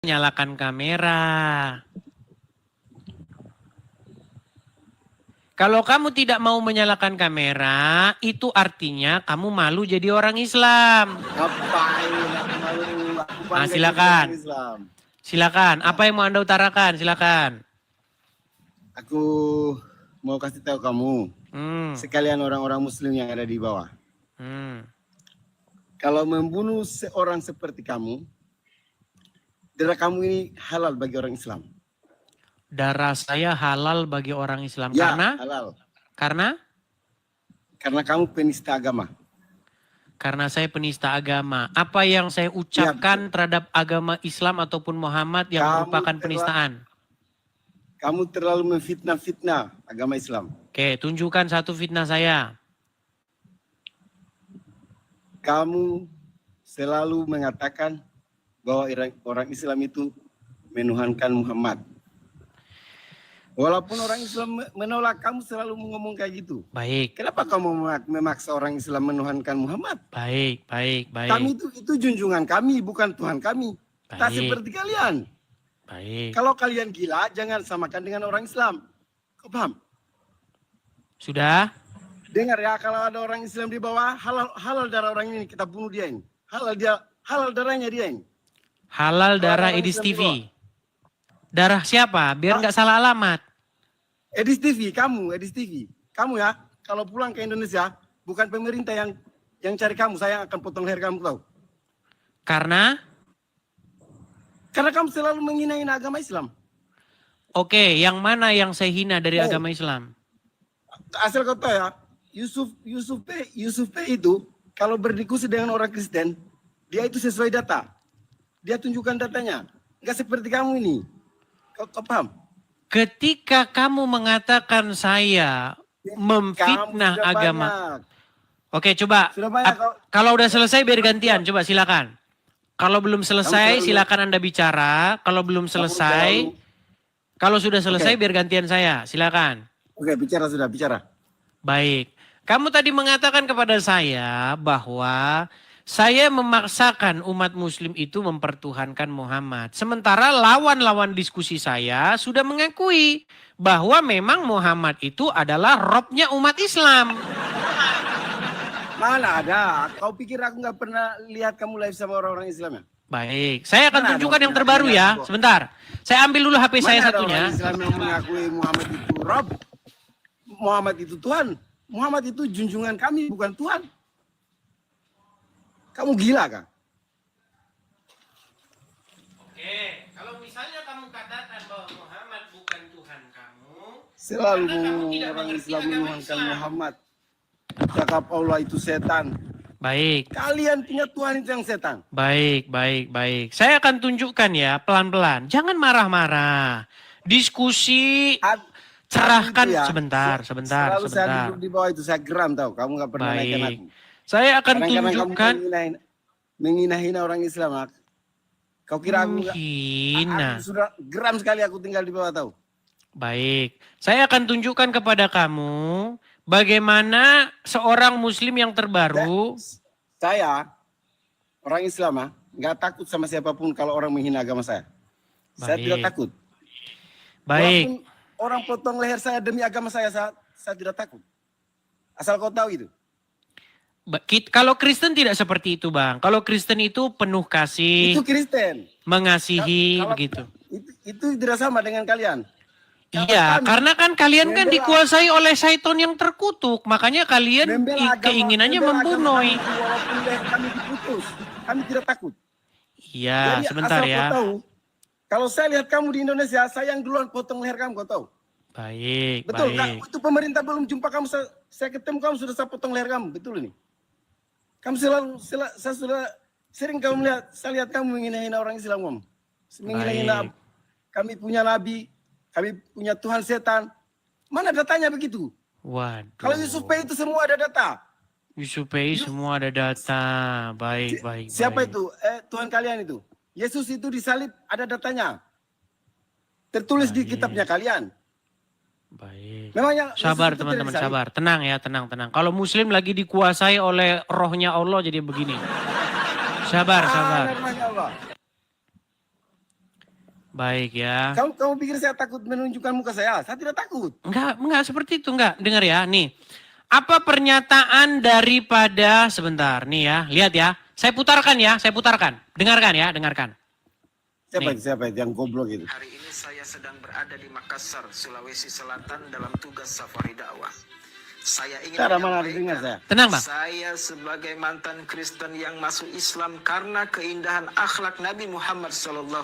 Nyalakan kamera. Kalau kamu tidak mau menyalakan kamera, itu artinya kamu malu jadi orang Islam. Ngapain aku malu? Aku bangga jadi Silakan. orang Islam. Silakan. Apa yang mau Anda utarakan? Silakan. Aku mau kasih tahu kamu, sekalian orang-orang Muslim yang ada di bawah. Kalau membunuh seorang seperti kamu, darah kamu ini halal bagi orang Islam. Darah saya halal bagi orang Islam. Ya, Karena? halal. Karena? Karena kamu penista agama. Karena saya penista agama. Apa yang saya ucapkan terhadap agama Islam ataupun Muhammad yang merupakan penistaan? Kamu terlalu memfitnah-fitnah agama Islam. Oke, tunjukkan satu fitnah saya. Kamu selalu mengatakan bahwa orang Islam itu menuhankan Muhammad. Walaupun orang Islam menolak, kamu selalu ngomong kayak gitu. Baik. Kenapa kamu memaksa orang Islam menuhankan Muhammad? Baik. Kami itu junjungan kami, bukan Tuhan kami. Tak seperti kalian. Baik. Kalau kalian gila, jangan samakan dengan orang Islam. Kau paham? Sudah? Dengar ya, kalau ada orang Islam di bawah, halal darah orang ini, kita bunuh dia ini. Halal darahnya dia ini. Halal darah Edis TV. Darah siapa? Biar nggak salah alamat. Edis TV, Edis TV. Kamu ya, kalau pulang ke Indonesia, bukan pemerintah yang cari kamu, saya akan potong leher kamu, tahu. Karena kamu selalu menghina agama Islam. Oke, yang mana yang saya hina dari agama Islam? Asal kau tahu ya, Yusuf P itu kalau berdiskusi dengan orang Kristen, dia itu sesuai data. Dia tunjukkan datanya. Enggak seperti kamu ini. Kau paham? Ketika kamu mengatakan saya memfitnah agama. Banyak. Oke, coba. Kalau udah selesai biar gantian. Coba silakan. Kalau belum selesai silakan Anda bicara. Kalau belum selesai. Kalau sudah selesai biar gantian saya. Silakan. Oke, bicara. Baik. Kamu tadi mengatakan kepada saya bahwa saya memaksakan umat muslim itu mempertuhankan Muhammad. Sementara lawan-lawan diskusi saya sudah mengakui bahwa memang Muhammad itu adalah robnya umat Islam. Mana ada? Kau pikir aku nggak pernah lihat kamu live sama orang-orang Islam ya? Baik, saya akan tunjukkan yang terbaru ya. Sebentar, saya ambil dulu HP saya satunya. Orang Islam yang mengakui Muhammad itu Rob, Muhammad itu Tuhan. Muhammad itu junjungan kami, bukan Tuhan. Kamu gila kan? Oke, kalau misalnya kamu katakan bahwa Muhammad bukan Tuhan kamu, selalu orang Islam menuhankan Muhammad. Cakap Allah itu setan. Baik. Kalian punya Tuhan itu yang setan. Baik. Saya akan tunjukkan ya pelan-pelan. Jangan marah-marah. Diskusi. Cerahkan ya, sebentar. Selalu saya duduk di bawah itu, saya geram tahu. Kamu gak pernah naikkan aku. Saya akan tunjukkan. Kamu menghina orang Islam. Kau kira aku sudah geram sekali aku tinggal di bawah tahu. Baik. Saya akan tunjukkan kepada kamu bagaimana seorang muslim yang terbaru. Saya orang Islam nggak takut sama siapapun kalau orang menghina agama saya. Saya tidak takut. Baik. Walaupun orang potong leher saya demi agama saya tidak takut. Asal kau tahu itu. Kalau Kristen tidak seperti itu, Bang. Kalau Kristen itu penuh kasih. Itu Kristen. Mengasihi begitu. Itu tidak sama dengan kalian. Iya, karena kan kalian kan dikuasai oleh syaitan yang terkutuk. Makanya kalian keinginannya membunuh. Walaupun leher kami diputus, kami tidak takut. Iya, jadi, sebentar asal ya. Kau tahu, kalau saya lihat kamu di Indonesia, saya yang duluan potong leher kamu, kau tahu. Baik, betul, baik. Itu pemerintah belum jumpa kamu, saya ketemu kamu sudah saya potong leher kamu, betul ini. Kamu saya sudah sering kamu saya lihat kamu menghina orang Islam, kamu. Menghina kami punya nabi, kami punya Tuhan setan. Mana datanya begitu? Waduh. Kalau Yusuf P itu semua ada data. Yusuf P semua ada data. Baik. Siapa itu? Tuhan kalian itu. Yesus itu disalib, ada datanya. Tertulis di kitabnya kalian. Baik. Memang sabar teman-teman, sabar. Tenang ya, tenang. Kalau muslim lagi dikuasai oleh rohnya Allah jadi begini. Sabar. Baik ya. Kamu pikir saya takut menunjukkan muka saya? Saya tidak takut. Enggak seperti itu, enggak. Dengar ya, nih. Apa pernyataan daripada, sebentar nih ya, lihat ya. Saya putarkan ya, saya putarkan. Dengarkan ya, dengarkan. Siapa itu yang goblok itu? Hari ini saya sedang berada di Makassar, Sulawesi Selatan dalam tugas safari dakwah. Saya ingin Cara mana dengar saya? Tenang, Bang. saya sebagai mantan Kristen yang masuk Islam karena keindahan akhlak Nabi Muhammad SAW.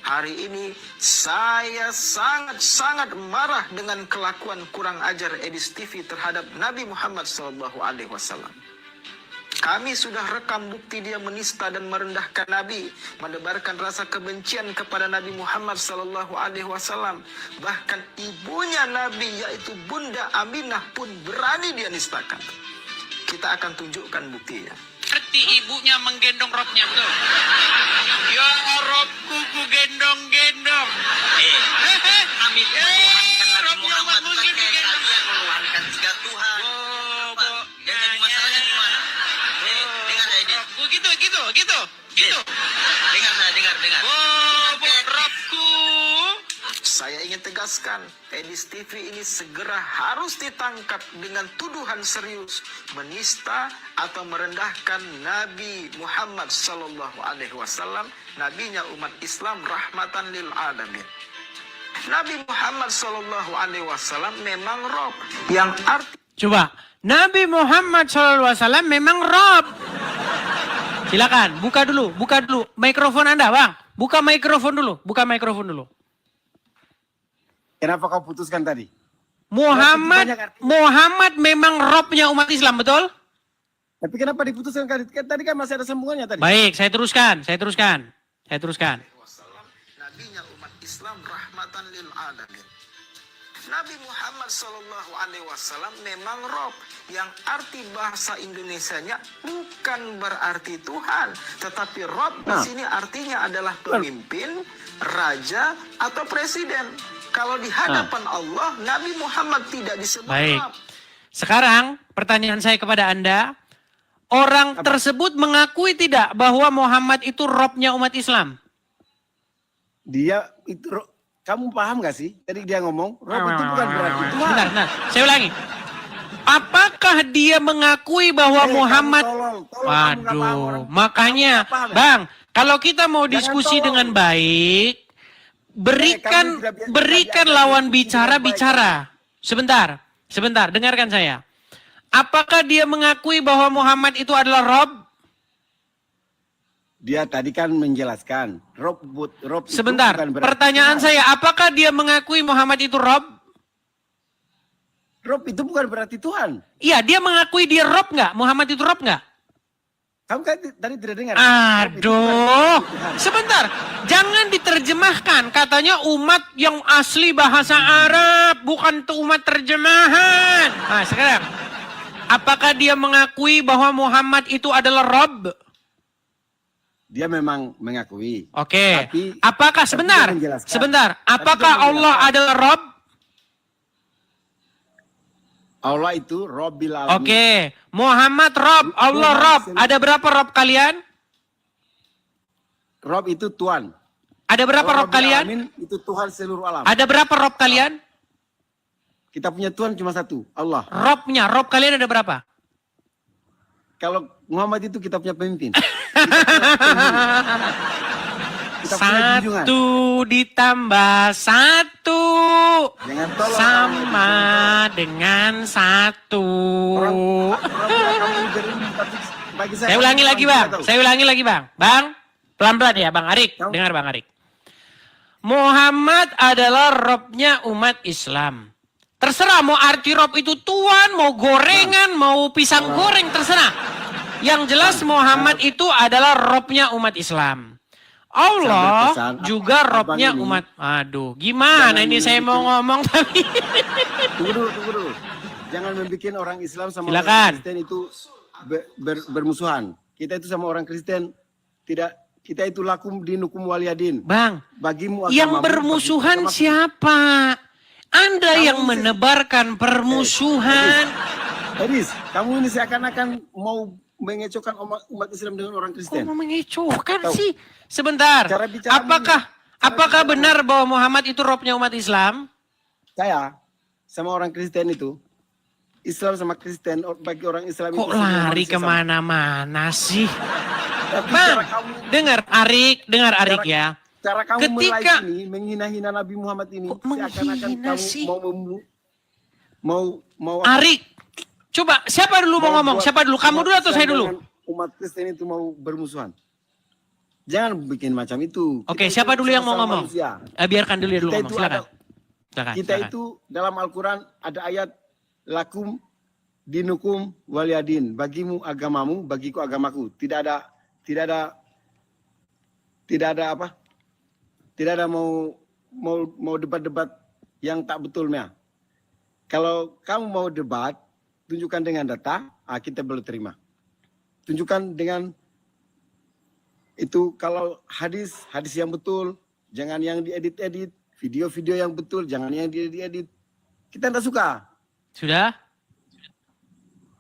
Hari ini saya sangat marah dengan kelakuan kurang ajar Edis TV terhadap Nabi Muhammad SAW. Kami sudah rekam bukti dia menista dan merendahkan Nabi, menebarkan rasa kebencian kepada Nabi Muhammad SAW. Bahkan ibunya Nabi yaitu Bunda Aminah pun berani dia nistakan. Kita akan tunjukkan buktinya. Seperti ibunya menggendong robnya, betul? Ya robku ku gendong-gendong. Kami menuhankan Nabi Muhammad, bukan kayak kalian menuhankan tiga Tuhan. Dan jadi masalahnya di mana? Dengar saya ini. Gitu. Dengar. Robku. Saya ingin tegaskan, Edis TV ini segera harus ditangkap dengan tuduhan serius menista atau merendahkan Nabi Muhammad SAW, nabinya umat Islam rahmatan lil alamin. Nabi Muhammad SAW memang Rob yang arti Coba, Nabi Muhammad SAW memang Rob. Silakan, buka dulu mikrofon Anda, Bang. Buka mikrofon dulu. Kenapa kau putuskan tadi? Muhammad memang Robnya umat Islam, betul? Tapi kenapa diputuskan tadi? Tadi kan masih ada sambungannya tadi. Baik, saya teruskan. wasallam, nabinya umat Islam rahmatan lil alamin. Nabi Muhammad SAW memang Rob yang arti bahasa Indonesianya bukan berarti Tuhan, tetapi Rob di sini artinya adalah pemimpin, raja atau presiden. Kalau di hadapan Allah, Nabi Muhammad tidak disebut Baik. Rob. Sekarang pertanyaan saya kepada Anda. Orang tersebut mengakui tidak bahwa Muhammad itu Robnya umat Islam? Dia itu kamu paham gak sih? Tadi dia ngomong, Rob itu bukan berarti Tuhan. Sebentar, saya ulangi. Apakah dia mengakui bahwa Muhammad... Waduh, makanya Bang, kalau kita mau diskusi dengan baik, berikan lawan bicara. Sebentar, dengarkan saya. Apakah dia mengakui bahwa Muhammad itu adalah Rob? Dia tadi kan menjelaskan, Rob itu Sebentar, bukan berarti pertanyaan Tuhan. saya, apakah dia mengakui Muhammad itu Rob? Rob itu bukan berarti Tuhan. Iya, dia mengakui dia Rob nggak? Muhammad itu Rob nggak? Kamu kan tadi tidak dengar. Aduh, sebentar. Jangan diterjemahkan. Katanya umat yang asli bahasa Arab, bukan tuh umat terjemahan. Nah, sekarang. Apakah dia mengakui bahwa Muhammad itu adalah Rob? Dia memang mengakui. Oke. Tapi- Apakah, tapi dia menjelaskan. sebentar. Apakah dia Allah menjelaskan. adalah Rob? Allah itu Robbil Alamin. Oke. Muhammad Rob, Allah Rob. Ada berapa Rob kalian? Rob itu Tuhan. Ada berapa Kalau Rob Robbil kalian? Alamin itu Tuhan seluruh alam. Ada berapa Rob kalian? Kita punya Tuhan cuma satu, Allah. Rob kalian ada berapa? Kalau Muhammad itu kita punya pemimpin. Kita punya junjungan. Satu ditambah satu Jangan tolong sama dengan satu. Saya ulangi lagi bang. Bang, pelan-pelan ya Bang Arik. Dengar Bang Arik. Muhammad adalah Robnya umat Islam. Terserah mau arti Rob itu Tuhan, mau gorengan, mau pisang goreng, terserah. Yang jelas Muhammad itu adalah Robnya umat Islam. Allah juga Robnya umat. Aduh, gimana ini saya mau ngomong tapi. Tunggu dulu. Jangan membuat orang Islam sama Silakan. orang Kristen itu bermusuhan. Kita itu sama orang Kristen tidak, kita itu lakum dinukum waliyadin. Bang, Bagimu yang agamamu, bermusuhan bagiku agamaku. siapa? Anda yang menebarkan permusuhan. Edis, kamu ini seakan-akan mau mengecokkan umat Islam dengan orang Kok Kristen. mau mengecohkan Tahu. sih? Sebentar. Cara bicara Apakah benar bahwa Muhammad itu robnya umat Islam? Saya sama orang Kristen itu, Islam sama Kristen, bagi orang Islam Kok itu semua lari manusia sama. kemana-mana sih? Tapi Bang, cara kamu, dengar Arik ya. cara kamu ketika- ini menghina-hina Nabi Muhammad ini, Kok seakan-akan menghina kamu sih? mau Arik, coba siapa dulu mau ngomong? buat Siapa dulu? Kamu umat dulu atau Islam saya dulu? dengan Umat Kristen itu mau bermusuhan. Jangan bikin macam itu. Oke, Kita siapa itu dulu yang mau sama-sama ngomong? manusia. Biarkan dulu Kita ngomong, itu silakan. ada- Silakan, Kita silakan. itu dalam Al-Quran ada ayat lakum dinukum waliyadin, bagimu agamamu, bagiku agamaku. Tidak ada apa? Tidak ada mau debat-debat yang tak betulnya. Kalau kamu mau debat, tunjukkan dengan data, kita belum terima. Tunjukkan dengan itu kalau hadis yang betul, jangan yang diedit-edit, video-video yang betul, jangan yang diedit. Kita tidak suka. Sudah?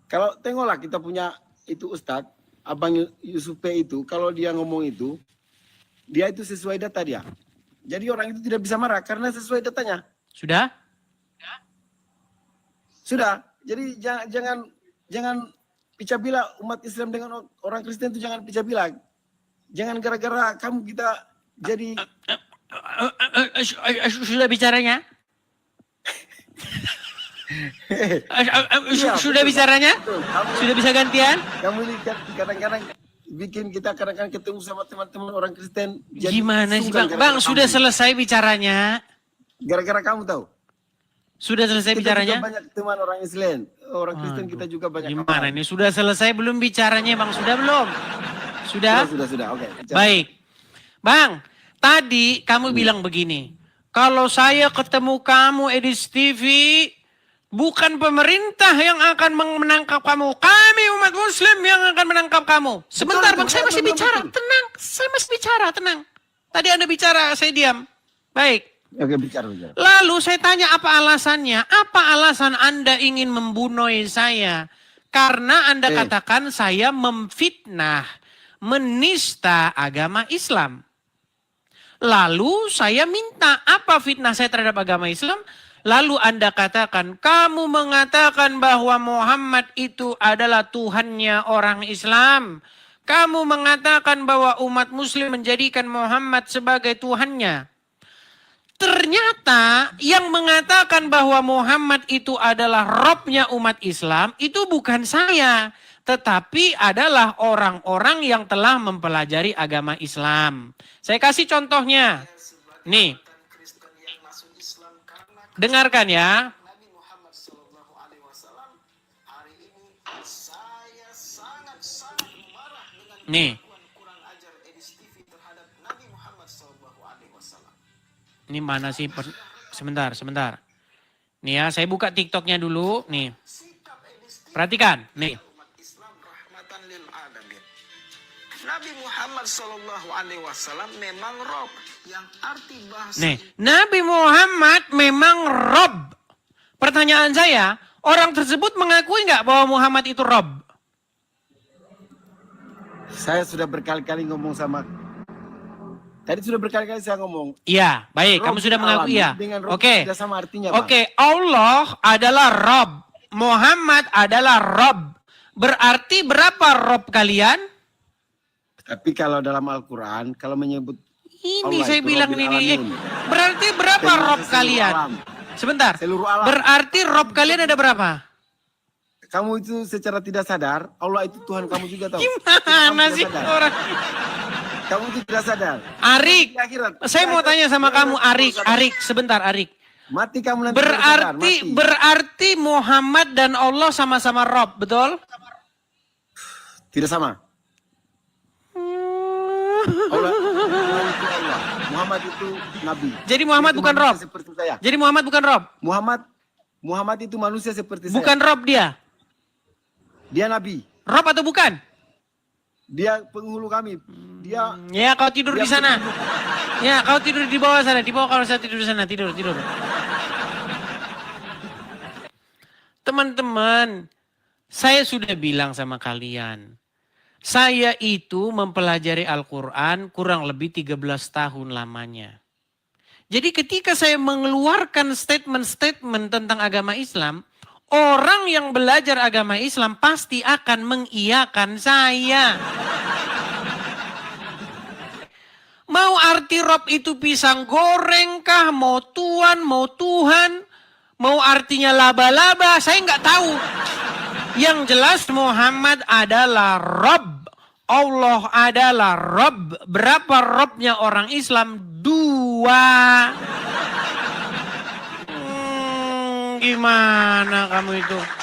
Kalau tengoklah kita punya itu Ustadz, Abang Yusuf P itu, kalau dia ngomong itu, dia itu sesuai data dia. Jadi orang itu tidak bisa marah karena sesuai datanya. Sudah? Sudah. Jadi jangan pecah belah umat Islam dengan orang Kristen itu, jangan pecah belah. Jangan gara-gara kamu kita jadi Sudah bicaranya? Iya, Sudah betul, bicaranya? betul. Sudah bisa gantian? Kamu ini kadang-kadang bikin kita kadang-kadang ketemu sama teman-teman orang Kristen. jadi Gimana sih sungkan Bang? gara-gara Bang, kamu sudah ini. selesai bicaranya? Gara-gara kamu tahu. Sudah selesai Kita bicaranya? juga banyak teman orang Islam, orang Kristen kita juga banyak. Gimana kawan. ini? Sudah selesai belum bicaranya Bang? Sudah belum? Sudah? Sudah. Oke. bicara. Baik. Bang, tadi kamu bilang begini. Kalau saya ketemu kamu Edis TV, bukan pemerintah yang akan menangkap kamu. Kami umat Muslim yang akan menangkap kamu. Sebentar Bang, saya masih bicara. Tenang, saya masih bicara, tenang. Tadi Anda bicara, saya diam. Baik. Oke, bicara. Lalu saya tanya apa alasannya? Apa alasan Anda ingin membunuh saya? Karena Anda katakan saya memfitnah, menista agama Islam. Lalu saya minta apa fitnah saya terhadap agama Islam? Lalu Anda katakan, kamu mengatakan bahwa Muhammad itu adalah Tuhannya orang Islam. Kamu mengatakan bahwa umat Muslim menjadikan Muhammad sebagai Tuhannya. Ternyata yang mengatakan bahwa Muhammad itu adalah Robnya umat Islam itu bukan saya. Tetapi adalah orang-orang yang telah mempelajari agama Islam. Saya kasih contohnya. Nih. Dengarkan ya. Nabi Muhammad SAW, hari ini saya sangat marah dengan Nih. kurang ajar Edis TV terhadap Nabi Muhammad SAW. Ini mana sih? Sebentar. Nih ya, saya buka TikToknya dulu. Nih. Perhatikan. Nih. Umat Islam rahmatan lil alamin. Nabi Muhammad SAW memang Rob, yang arti bahasa Nih. Nabi Muhammad memang Rob. Pertanyaan saya, orang tersebut mengakui nggak bahwa Muhammad itu Rob? Saya sudah berkali-kali ngomong sama. Tadi sudah berkali-kali saya ngomong. Iya, baik. Rob Kamu sudah alam mengakui ya? dengan Rob Oke. tidak sama artinya, Bang. Oke, Allah adalah Rob. Muhammad adalah Rob. Berarti berapa Rob kalian? Tapi kalau dalam Al-Quran, kalau menyebut Ini Allah saya itu bilang Rabbil ini. Alamin. Berarti berapa Dengan Rob seluruh kalian? alam. Sebentar. Seluruh alam. Berarti Rob kalian ada berapa? Kamu itu secara tidak sadar, Allah itu Tuhan kamu juga tahu. Gimana Kamu sih tidak sadar. orang? Kamu itu tidak sadar. Arik, Di akhirat. saya mau tanya sama Di kamu, akhirat, Arik, sebentar, Arik. Mati kamu nanti baru sadar, mati. Berarti Muhammad dan Allah sama-sama Rob, betul? Tidak sama. Allah itu Allah. Muhammad itu Nabi. Jadi Muhammad Itu bukan manusia Rob. Seperti saya. Jadi Muhammad bukan Rob. Muhammad itu manusia seperti Bukan saya. Rob dia. Dia Nabi. Rob atau bukan? Dia penghulu kami. Dia Ya, kau tidur di sana. Ya, kau tidur di bawah sana. Di bawah kalau saya tidur di sana. Tidur. Teman-teman, saya sudah bilang sama kalian. Saya itu mempelajari Al-Quran kurang lebih 13 tahun lamanya. Jadi ketika saya mengeluarkan statement-statement tentang agama Islam, orang yang belajar agama Islam pasti akan mengiyakan saya. Mau arti Rob itu pisang goreng kah, mau Tuhan, mau Tuhan, mau artinya laba-laba, saya nggak tahu. Yang jelas Muhammad adalah Rob. Allah adalah Rob. Berapa Robnya orang Islam? 2. Gimana kamu itu?